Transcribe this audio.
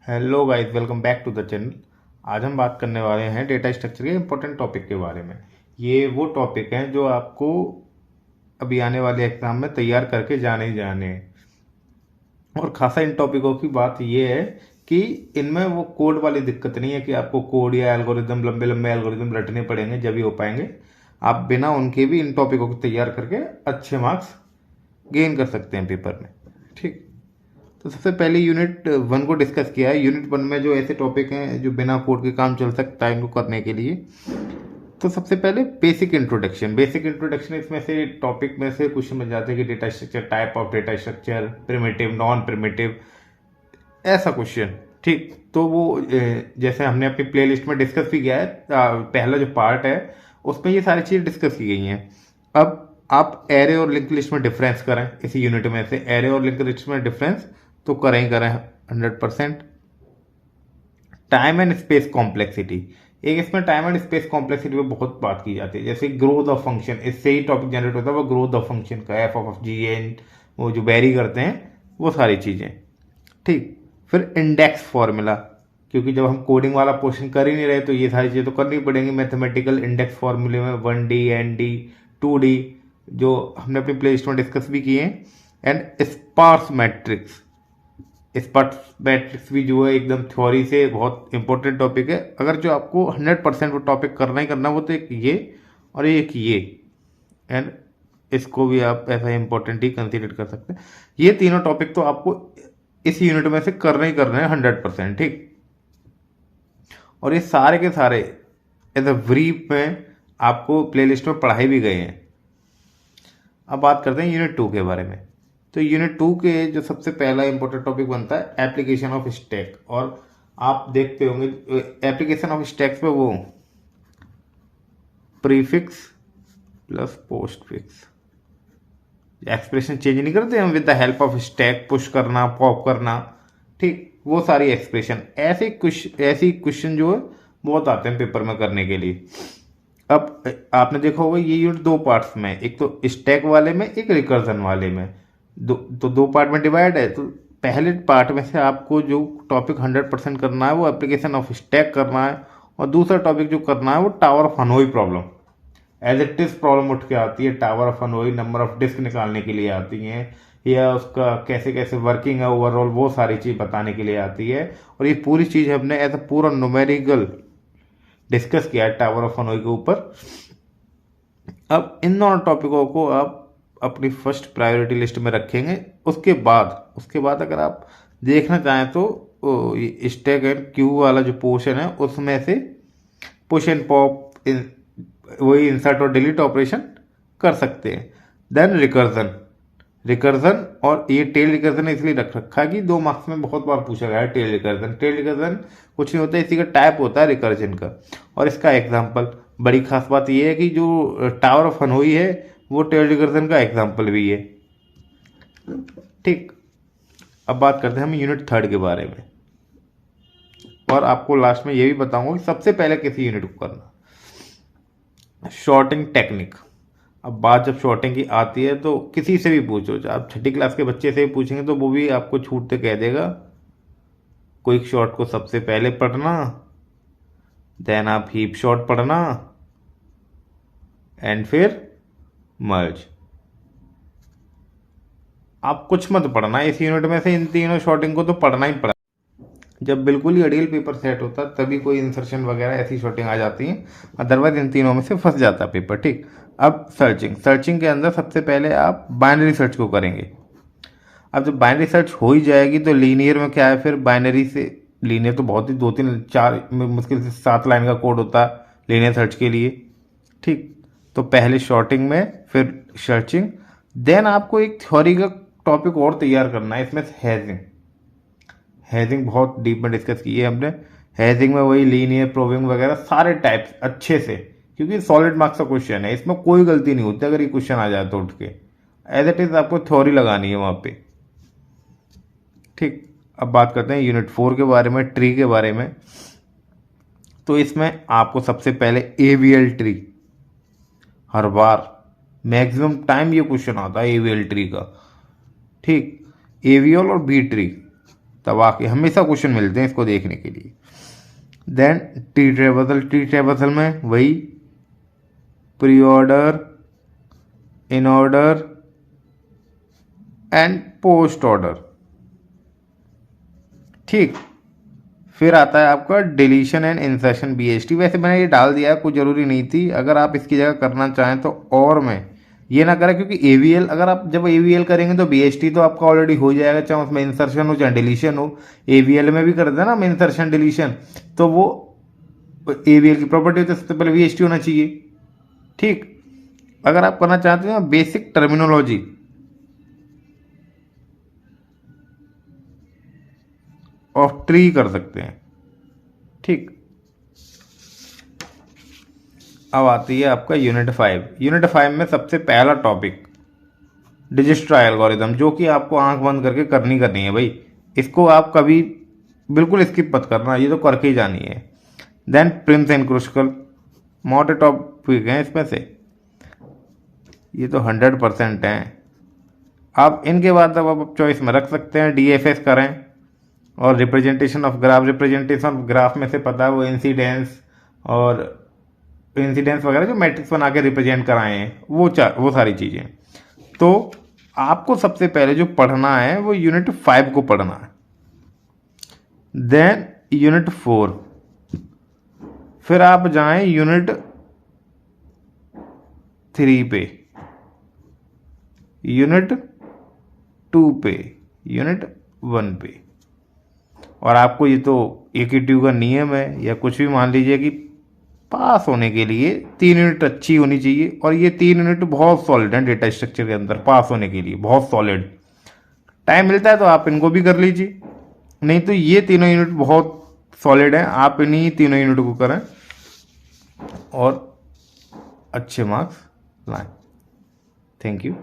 Hello guys, welcome back to the channel. आज हम बात करने वाले हैं डेटा स्ट्रक्चर के इम्पोर्टेंट टॉपिक के बारे में। ये वो टॉपिक हैं जो आपको अभी आने वाले एग्जाम में तैयार करके जाने ही जाने हैं। और खासा इन टॉपिकों की बात ये है कि इनमें वो कोड वाली दिक्कत नहीं है कि आपको कोड या एल्गोरिदम लंबे लंबे एल्गोरिदम रटने पड़ेंगे जब ही हो पाएंगे। आप बिना उनके भी इन टॉपिकों को तैयार करके अच्छे मार्क्स गेन कर सकते हैं पेपर में। ठीक। तो सबसे पहले यूनिट 1 को डिस्कस किया है। यूनिट 1 में जो ऐसे टॉपिक हैं जो बिना कोड के काम चल सकता है इनको करने के लिए, तो सबसे पहले बेसिक इंट्रोडक्शन। बेसिक इंट्रोडक्शन इसमें से टॉपिक में से कुछ समझ जाते हैं कि data structure, type of data structure, primitive, non primitive, ऐसा क्वेश्चन। ठीक। तो वो जैसे हमने अपनी प्लेलिस्ट में डिस्कस भी किया है, पहला जो पार्ट है उसमें ये सारी चीज़ें डिस्कस की गई हैं। अब आप एरे और लिंक लिस्ट में डिफरेंस करें इसी यूनिट में से। एरे और लिंक लिस्ट में डिफरेंस तो करें ही करें 100%। टाइम एंड स्पेस कॉम्प्लेक्सिटी, एक इसमें टाइम एंड स्पेस कॉम्प्लेक्सिटी पे बहुत बात की जाती है। जैसे ग्रोथ ऑफ फंक्शन, इससे ही टॉपिक जनरेट होता है वो ग्रोथ ऑफ फंक्शन का, एफ ऑफ जी एन, वो जो वेरी करते हैं वो सारी चीज़ें। ठीक। फिर इंडेक्स फॉर्मूला, क्योंकि जब हम कोडिंग वाला पोर्शन कर ही नहीं रहे तो ये सारी चीज़ें तो करनी पड़ेंगी। मैथमेटिकल इंडेक्स फॉर्मूले में 1D, ND, 2D जो हमने अपनी प्ले लिस्ट में डिस्कस भी किए हैं। And sparse matrix, sparse matrix भी जो है एकदम थ्योरी से बहुत इंपॉर्टेंट टॉपिक है। अगर जो आपको 100% वो टॉपिक करना ही करना वो तो एक ये और एक ये, एंड इसको भी आप ऐसा इंपॉर्टेंट ही कंसीडर कर सकते हैं। ये तीनों टॉपिक तो आपको इस यूनिट में से करने ही करने हैं 100%। ठीक। और ये सारे के सारे एज अ ब्रीफ में आपको प्लेलिस्ट में पढ़ाए भी गए हैं। अब बात करते हैं यूनिट 2 के बारे में। तो यूनिट 2 के जो सबसे पहला इंपॉर्टेंट टॉपिक बनता है एप्लीकेशन ऑफ स्टैक। और आप देखते होंगे एप्लीकेशन ऑफ स्टैक्स पे वो prefix plus postfix expression change नहीं करते हम with the help of stack, push करना, पॉप करना। ठीक। वो सारी एक्सप्रेशन ऐसी क्वेश्चन जो है बहुत आते हैं पेपर में करने के लिए। अब आपने देखा होगा ये यूनिट 2 पार्ट्स में, एक तो स्टैक वाले में, एक रिकर्जन वाले में। दो पार्ट में डिवाइड है। तो पहले पार्ट में से आपको जो टॉपिक 100% करना है वो एप्लीकेशन ऑफ स्टैक करना है, और दूसरा टॉपिक जो करना है वो tower of Hanoi problem. As it is problem उठ के आती है। Tower of Hanoi number of disk निकालने के लिए आती हैं, या उसका कैसे कैसे वर्किंग है ओवरऑल, वो सारी चीज़ बताने के लिए आती है। और ये पूरी चीज़ हमने एज अ पूरा न्यूमेरिकल डिस्कस किया है टावर ऑफ हनोई के ऊपर। अब इन दोनों टॉपिकों को आप अपनी फर्स्ट प्रायोरिटी लिस्ट में रखेंगे। उसके बाद अगर आप देखना चाहें तो स्टैक एंड क्यू वाला जो पोर्शन है उसमें से पुश एंड पॉप, वही इंसर्ट और डिलीट ऑपरेशन कर सकते हैं। देन रिकर्जन और ये टेल रिकर्जन इसलिए रख रखा है कि 2 मार्क्स में बहुत बार पूछा गया है टेल रिकर्जन कुछ नहीं होता, इसी का टाइप होता है रिकर्जन का। और इसका एग्जाम्पल, बड़ी खास बात यह है कि जो टावर ऑफ हनोई है वो टेल रिकर्जन का एग्जाम्पल भी है। ठीक। अब बात करते हैं हम यूनिट 3 के बारे में, और आपको लास्ट में ये भी बताऊंगा कि सबसे पहले किसी यूनिट को करना। Sorting technique. अब बात जब शॉर्टिंग की आती है तो किसी से भी पूछो, आप 6ठी क्लास के बच्चे से भी पूछेंगे तो वो भी आपको छूटते कह देगा क्विक शॉर्ट को सबसे पहले पढ़ना, देन आप हीप शॉर्ट पढ़ना, एंड फिर मर्ज। आप कुछ मत पढ़ना इस यूनिट में से, इन तीनों शॉर्टिंग को तो पढ़ना ही पड़ा। जब बिल्कुल ही आइडियल पेपर सेट होता है तभी कोई इंसर्शन वगैरह ऐसी शॉर्टिंग आ जाती है, अदरवाइज इन तीनों में से फंस जाता है पेपर। ठीक। अब सर्चिंग के अंदर सबसे पहले आप बाइनरी सर्च को करेंगे। अब जब बाइनरी सर्च हो ही जाएगी तो लीनियर में क्या है, फिर बाइनरी से लीनियर तो बहुत ही 2-3-4 मुश्किल से 7 लाइन का कोड होता है लीनियर सर्च के लिए। ठीक। तो पहले शॉर्टिंग में, फिर सर्चिंग, देन आपको एक थ्योरी का टॉपिक और तैयार करना है। इसमें हैजिंग बहुत डीप में डिस्कस की है हमने। हैजिंग में वही लीनियर, प्रोविंग वगैरह सारे टाइप्स अच्छे से, क्योंकि सॉलिड मार्क्स का क्वेश्चन है, इसमें कोई गलती नहीं होती अगर ये क्वेश्चन आ जाए तो उठ के। एज इट इज आपको थ्योरी लगानी है वहाँ पे। ठीक। अब बात करते हैं यूनिट 4 के बारे में, ट्री के बारे में। तो इसमें आपको सबसे पहले AVL ट्री, हर बार मैक्सिमम टाइम ये क्वेश्चन आता है AVL ट्री का। ठीक। AVL और बी ट्री, दबा के हमेशा क्वेश्चन मिलते हैं इसको देखने के लिए। देन टी ट्रेवर्सल में वही pre order, in order and post order. ठीक, फिर आता है आपका डिलीशन एंड इंसर्शन BST। वैसे मैंने ये डाल दिया है, कोई ज़रूरी नहीं थी, अगर आप इसकी जगह करना चाहें तो। और मैं ये ना करें क्योंकि AVL, अगर आप जब AVL करेंगे तो BST तो आपका ऑलरेडी हो जाएगा, चाहे उसमें इंसर्शन हो चाहे डिलीशन हो। AVL में भी करते हैं ना हम इंसर्शन डिलीशन, तो वो AVL की प्रॉपर्टी होती है, सबसे पहले BST होना चाहिए। ठीक, अगर आप करना चाहते हैं बेसिक टर्मिनोलॉजी ऑफ ट्री कर सकते हैं। ठीक, अब आती है आपका यूनिट 5। यूनिट 5 में सबसे पहला टॉपिक डिजिस्ट्रा एल्गोरिदम, जो कि आपको आंख बंद करके करनी है भाई। इसको आप कभी बिल्कुल स्किप मत करना, ये तो करके ही जानी है। देन प्रिम्स एंड क्रुस्कल, मोटे टॉपिक हैं इसमें से, ये तो 100% हैं। आप इनके बाद अब आप चॉइस में रख सकते हैं DFS करें, और representation of graph. Representation of graph में से पता है वो इंसिडेंस वगैरह जो मैट्रिक्स बना के रिप्रेजेंट कराए हैं, वो सारी चीज़ें। तो आपको सबसे पहले जो पढ़ना है वो यूनिट 5 को पढ़ना है। देन यूनिट 4, फिर आप जाएं यूनिट 3 पे, यूनिट 2 पे, यूनिट 1 पे। और आपको ये तो AQ का नियम है, या कुछ भी मान लीजिए कि पास होने के लिए 3 यूनिट अच्छी होनी चाहिए, और ये 3 यूनिट बहुत सॉलिड हैं डेटा स्ट्रक्चर के अंदर, पास होने के लिए बहुत सॉलिड। टाइम मिलता है तो आप इनको भी कर लीजिए, नहीं तो ये तीनों यूनिट बहुत सॉलिड हैं, आप इन्हीं तीनों यूनिट को करें और अच्छे मार्क्स लाएं। Thank you.